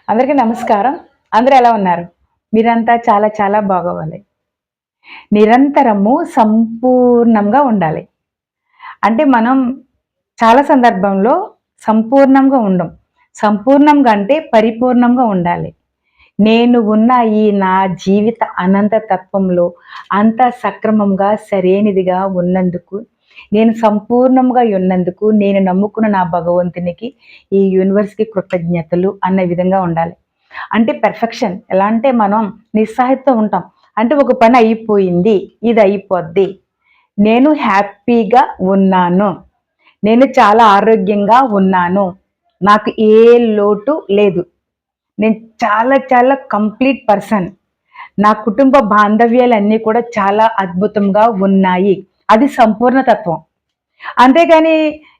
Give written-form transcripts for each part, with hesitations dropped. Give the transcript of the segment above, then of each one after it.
అందరికీ నమస్కారం. అందరూ ఎలా ఉన్నారు? మీరంతా చాలా చాలా బాగోవాలి. నిరంతరము సంపూర్ణంగా ఉండాలి. అంటే మనం చాలా సందర్భంలో సంపూర్ణంగా ఉండం. సంపూర్ణంగా అంటే పరిపూర్ణంగా ఉండాలి. నేను ఉన్న ఈ నా జీవిత అనంత తత్వంలో అంతా సక్రమంగా సరైనదిగా ఉన్నందుకు, నేను సంపూర్ణంగా ఉన్నందుకు, నేను నమ్ముకున్న నా భగవంతునికి, ఈ యూనివర్స్‌కి కృతజ్ఞతలు అన్న విధంగా ఉండాలి. అంటే పెర్ఫెక్షన్ ఎలా అంటే మనం నిస్సహాయతతో ఉంటాం. అంటే ఒక పని అయిపోయింది. ఇది అయిపోద్ది. నేను హ్యాపీగా ఉన్నాను. నేను చాలా ఆరోగ్యంగా ఉన్నాను. నాకు ఏ లోటు లేదు. నేను చాలా చాలా కంప్లీట్ పర్సన్. నా కుటుంబ బాంధవ్యాలన్నీ కూడా చాలా అద్భుతంగా ఉన్నాయి. అది సంపూర్ణ తత్వం. అంతేగాని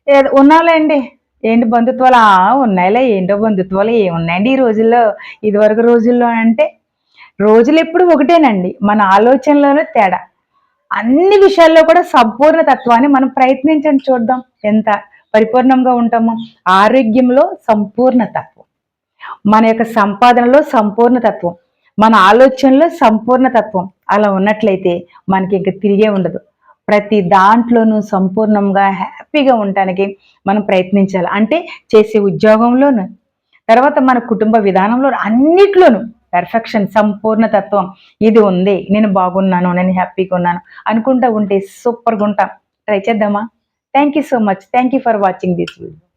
ఏదో ఉన్నాంలేండి. ఏంటి బంధుత్వాలు? ఉన్నాయిలే ఏంటో బంధుత్వాలు ఏమున్నాయండి ఈ రోజుల్లో. ఇదివరకు రోజుల్లో అంటే రోజులెప్పుడు ఒకటేనండి. మన ఆలోచనలోనే తేడా. అన్ని విషయాల్లో కూడా సంపూర్ణ తత్వాన్ని మనం ప్రయత్నించండి చూద్దాం. ఎంత పరిపూర్ణంగా ఉంటామో. ఆరోగ్యంలో సంపూర్ణ తత్వం. మన యొక్క సంపాదనలో సంపూర్ణ తత్వం. మన ఆలోచనలో సంపూర్ణ తత్వం. అలా ఉన్నట్లయితే మనకి ఇంక తిరిగే ఉండదు. ప్రతి దాంట్లోనూ సంపూర్ణంగా హ్యాపీగా ఉండటానికి మనం ప్రయత్నించాలి. అంటే చేసే ఉద్యోగంలోను, తర్వాత మన కుటుంబ విధానంలో అన్నిట్లోనూ పెర్ఫెక్షన్ సంపూర్ణ తత్వం ఇది ఉంది. నేను బాగున్నాను, నేను హ్యాపీగా ఉన్నాను అనుకుంటా ఉంటే సూపర్‌గా ఉంటాం. ట్రై చేద్దామా? Thank you so much. Thank you for watching this video.